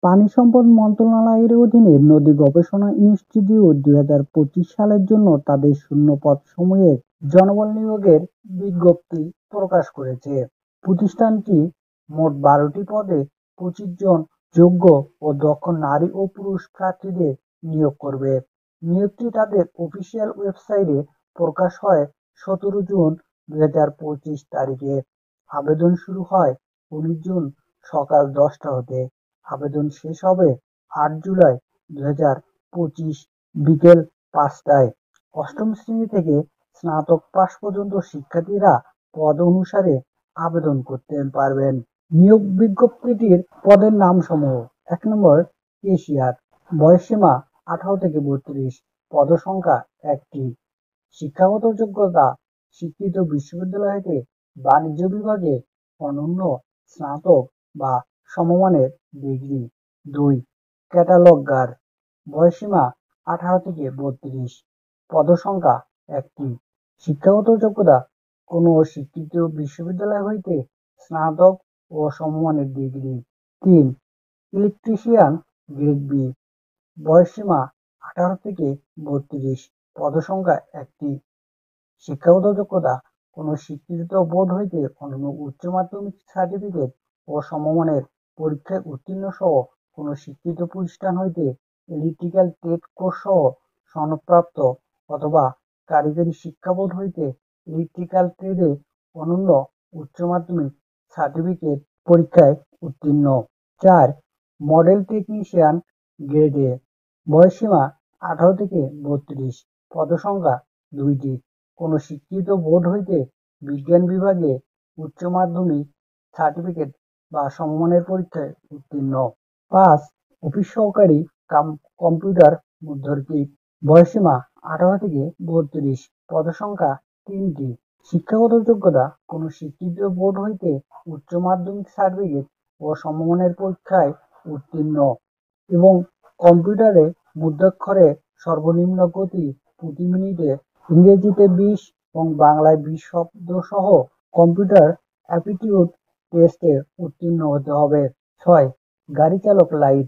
পানি সম্পদ মন্ত্রণালয়ের অধীনে নদী গবেষণা ইনস্টিটিউট 2025 সালের জন্য তাদের শূন্যপদ সমূহের জনবল নিয়োগের বিজ্ঞপ্তি প্রকাশ করেছে। প্রতিষ্ঠানটি মোট 12টি পদে 25 জন যোগ্য ও দক্ষ নারী ও পুরুষ প্রার্থীদের নিয়োগ করবে। নিয়োগটি তাদের অফিসিয়াল ওয়েবসাইটে প্রকাশ হয় 17 জুন 2025 তারিখে। আবেদন শুরু হয় 19 জুন সকাল 10টা হতে। আবেদন শেষ হবে 8 জুলাই 2025 বিকেল 5টায়। অষ্টম শ্রেণী থেকে স্নাতক পাশ পর্যন্ত শিক্ষার্থীরা পদ অনুসারে আবেদন করতে পারবেন। নিয়োগ বিজ্ঞপ্তিটির পদের নাম সমূহ: 1 নম্বর কেশিয়ার, বয়সসীমা 18 থেকে 32, পদসংখ্যা 1টি, শিক্ষাগত যোগ্যতা স্বীকৃত বিশ্ববিদ্যালয় হতে বাণিজ্য বিভাগে অনন্য স্নাতক বা সমমানের ডিগ্রি। 2 ক্যাটালগার, বয়সসীমা 18 থেকে 32, পদসংখ্যা 1টি, শিক্ষাগত যোগ্যতা কোনো স্বীকৃত বিশ্ববিদ্যালয় হইতে স্নাতক ও সমমানের ডিগ্রি। 3 ইলেকট্রিশিয়ান, গ্রেড বি, বয়সসীমা 18 থেকে 32, পদসংখ্যা 1টি, শিক্ষাগত যোগ্যতা কোনো স্বীকৃত বোর্ড হইতে অনন্য উচ্চ মাধ্যমিক সার্টিফিকেট ও সমমানের পরীক্ষায় উত্তীর্ণ সহ কোনো স্বীকৃত প্রতিষ্ঠান হইতে ইলেকট্রিক্যাল ট্রেড কোর্স সহ সনদপ্রাপ্ত অথবা কারিগরি শিক্ষা বোর্ড হইতে ইলেকট্রিক্যাল ট্রেডে অনন্য উচ্চ মাধ্যমিক সার্টিফিকেট পরীক্ষায় উত্তীর্ণ। 4 মডেল টেকনিশিয়ান, গ্রেড এ, বয়সসীমা 18 থেকে 32, পদসংখ্যা 2টি, কোনো স্বীকৃত বোর্ড হইতে বিজ্ঞান বিভাগে উচ্চ মাধ্যমিক সার্টিফিকেট বা সমমানের পরীক্ষায় উত্তীর্ণ। 5 অফিস সহকারী কাম কম্পিউটার মুদ্রণিক, বয়সসীমা 18 থেকে 32, পদসংখ্যা 3টি, শিক্ষাগত যোগ্যতা কোনো স্বীকৃত বোর্ড হইতে উচ্চ মাধ্যমিক সার্টিফিকেট ও সমমানের পরীক্ষায় উত্তীর্ণ এবং কম্পিউটারে মুদ্রাক্ষরে সর্বনিম্ন গতি প্রতি মিনিটে ইংরেজিতে 20 এবং বাংলায় 20 শব্দ সহ কম্পিউটার অ্যাপটিটিউড টেস্টে উত্তীর্ণ হতে হবে। 6 গাড়ি চালক লাইট,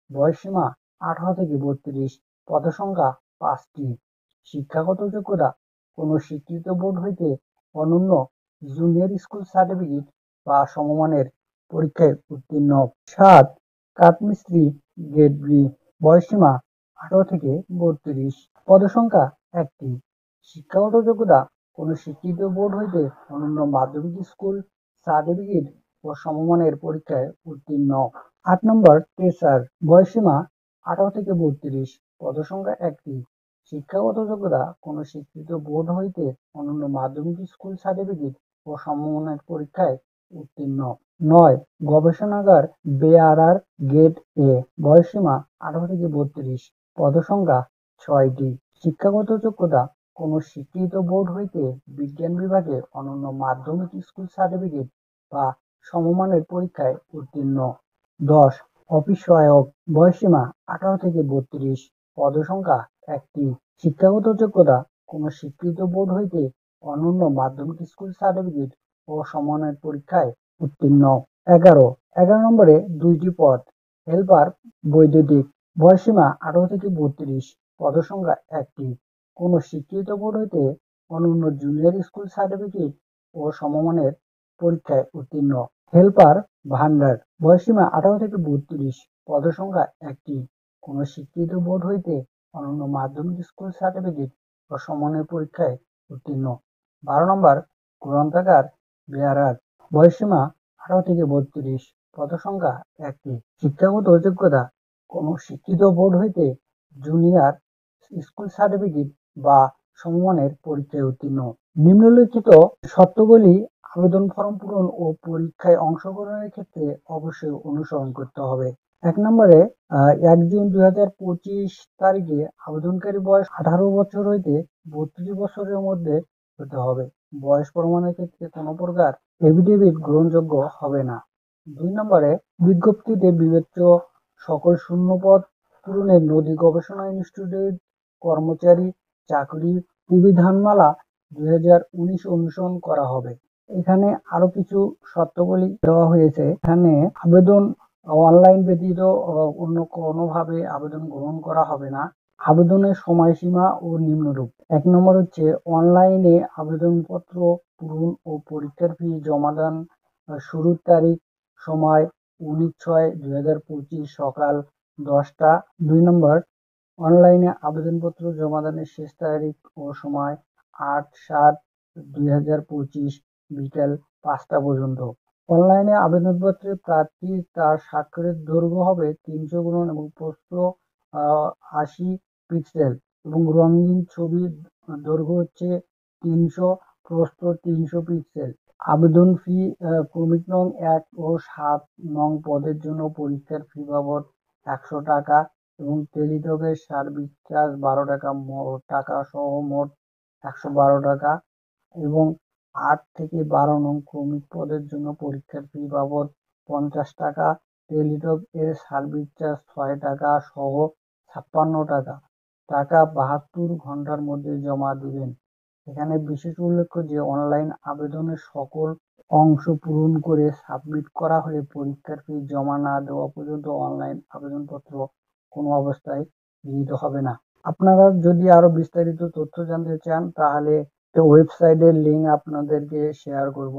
বয়সসীমা 18 থেকে 32, পদসংখ্যা 5টি, শিক্ষাগত যোগ্যতা কোনো স্বীকৃত বোর্ড হইতে অনন্য জুনিয়র স্কুল সার্টিফিকেট বা সমমানের পরীক্ষায় উত্তীর্ণ। 7 কাঠমিস্ত্রি, গ্রেড বি, বয়সসীমা 18 থেকে 32, পদসংখ্যা 1টি, শিক্ষাগত যোগ্যতা কোনো স্বীকৃত বোর্ড হইতে অনন্য মাধ্যমিক স্কুল সার্টিফিকেট ও সমমানের পরীক্ষায় উত্তীর্ণ। 8 নম্বর টেসার, বয়সসীমা 18 থেকে 32, পদসংখ্যা 1টি, শিক্ষাগত যোগ্যতা কোনো স্বীকৃত বোর্ড হইতে অনন্য মাধ্যমিক স্কুল সার্টিফিকেট ও সমমানের পরীক্ষায় উত্তীর্ণ। 9 গবেষণাগার বেয়ারার, গ্রেড এ, বয়সসীমা 18 থেকে 32, পদসংখ্যা 6টি, শিক্ষাগত যোগ্যতা কোনো স্বীকৃত বোর্ড হইতে বিজ্ঞান বিভাগে অনন্য মাধ্যমিক স্কুল সার্টিফিকেট বা সমমানের পরীক্ষায় উত্তীর্ণ। 10 অফিস সহায়ক, বয়সসীমা 18 থেকে 32, পদসংখ্যা 1টি, শিক্ষাগত যোগ্যতা কোনো স্বীকৃত বোর্ড হইতে অনন্য মাধ্যমিক স্কুল সার্টিফিকেট ও সমমানের পরীক্ষায় উত্তীর্ণ। 11 নম্বরে 2টি পদ: হেল্পার বৈদ্যুতিক, বয়সসীমা 18 থেকে 32, পদসংখ্যা 1টি, কোনো স্বীকৃত বোর্ড হইতে অনন্য জুনিয়র স্কুল সার্টিফিকেট ও সমমানের পরীক্ষায় উত্তীর্ণ। হেল্পার ভান্ডার, বয়সসীমা 18 থেকে 32, পদসংখ্যা 1টি, কোনো স্বীকৃত বোর্ড হইতে অনন্য মাধ্যমিক স্কুল সার্টিফিকেট ও সমমানের পরীক্ষায় উত্তীর্ণ। 12 নম্বর গ্রন্থাগার বেয়ারার, বয়সসীমা 18 থেকে 32, পদসংখ্যা 1টি, শিক্ষাগত যোগ্যতা কোনো শিক্ষিত বোর্ড হইতে জুনিয়র স্কুল সার্টিফিকেট বা সমমানের পরীক্ষায় উত্তীর্ণ। নিম্নলিখিত শর্তাবলী আবেদন ফর্ম পূরণ ও পরীক্ষায় অংশগ্রহণের ক্ষেত্রে অবশ্যই অনুসরণ করতে হবে। 1 নম্বরে 1 জুন 2025 তারিখে আবেদনকারী বয়স 18 বছর হইতে 32 বছরের মধ্যে হতে হবে। বয়স প্রমাণের ক্ষেত্রে কোনো প্রকার এফিডেভিট গ্রহণযোগ্য হবে না। 2 নম্বরে বিজ্ঞপ্তিতে বিবেচ্য সকল শূন্যপদ পূরণে নদী গবেষণা ইনস্টিটিউট কর্মচারী চাকরি বিধিমালা 2019 অনুসরণ করা হবে। এখানে আরো কিছু শর্তাবলী দেওয়া হয়েছে। এখানে আবেদন অনলাইন ব্যতীত অন্য কোনোভাবে আবেদন গ্রহণ করা হবে না। আবেদনের সময়সীমা ও নিম্নরূপ: ১ নম্বর হচ্ছে অনলাইনে আবেদনপত্র পূরণ ও পরীক্ষার ফি জমাদান শুরুর তারিখ, সময় ১৯/৬/২০২৫ সকাল ১০টা। ২ নম্বর অনলাইনে আবেদনপত্র জমাদানের শেষ তারিখ ও সময় ৮/৭/২০২৫ বিকেল ৫টা পর্যন্ত। অনলাইনে আবেদনপত্রে প্রার্থী তার স্বাক্ষরের দৈর্ঘ্য হবে ৩০০ গুণন এবং প্রস্থ ৮০ পিক্সেল এবং রঙিন ছবির দৈর্ঘ্য হচ্ছে ৩০০, প্রস্থ ৩০০ পিক্সেল। আবেদন ফি ক্রমিক নং ১ ও ৭ নং পদের জন্য পরীক্ষার ফি বাবদ ১০০ টাকা এবং টেলিটকের সার্ভিস চার্জ ১২ টাকা সহ মোট ১১২ টাকা এবং ৮ থেকে ১২ নং ক্রমিক পদের জন্য পরীক্ষার ফি বাবদ ৫০ টাকা, টেলিটক এর সার্ভিস চার্জ ৬ টাকা সহ ৫৬ টাকা। ৭২ ঘন্টার মধ্যে জমা দিবেন। এখানে বিশেষ উল্লেখ্য যে অনলাইন আবেদনের সকল অংশ পূরণ করে সাবমিট করা হলে পরীক্ষার ফি জমা না দেওয়া পর্যন্ত অনলাইন আবেদনপত্র কোনো অবস্থায় গৃহীত হবে না। আপনারা যদি আরো বিস্তারিত তথ্য জানতে চান তাহলে ওয়েবসাইটের লিঙ্ক আপনাদেরকে শেয়ার করব।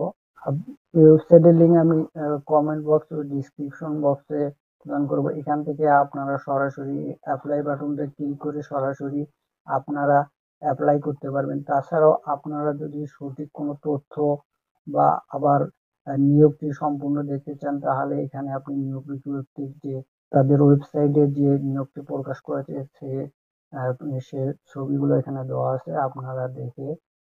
এই ওয়েবসাইটের লিঙ্ক আমি কমেন্ট বক্স ও ডিসক্রিপশন বক্সে প্রদান করব। এখান থেকে আপনারা সরাসরি অ্যাপ্লাই বাটনটা ক্লিক করে সরাসরি আপনারা অ্যাপ্লাই করতে পারবেন। তাছাড়াও আপনারা যদি সঠিক কোনো তথ্য বা আবার নিয়োগটি সম্পূর্ণ দেখতে চান তাহলে এখানে আপনি নিয়োগ বিজ্ঞপ্তির যে তাদের ওয়েবসাইটে যে নিয়োগটি প্রকাশ করেছে সে ছবিগুলো এখানে দেওয়া আছে, আপনারা দেখে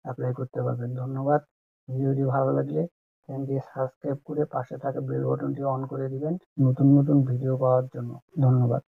অ্যাপ্লাই করতে পারবেন। ধন্যবাদ। ভিডিওটি ভালো লাগলে চ্যানেলটি সাবস্ক্রাইব করে পাশে থাকা বেল বাটনটি অন করে দিবেন নতুন নতুন ভিডিও পাওয়ার জন্য। ধন্যবাদ।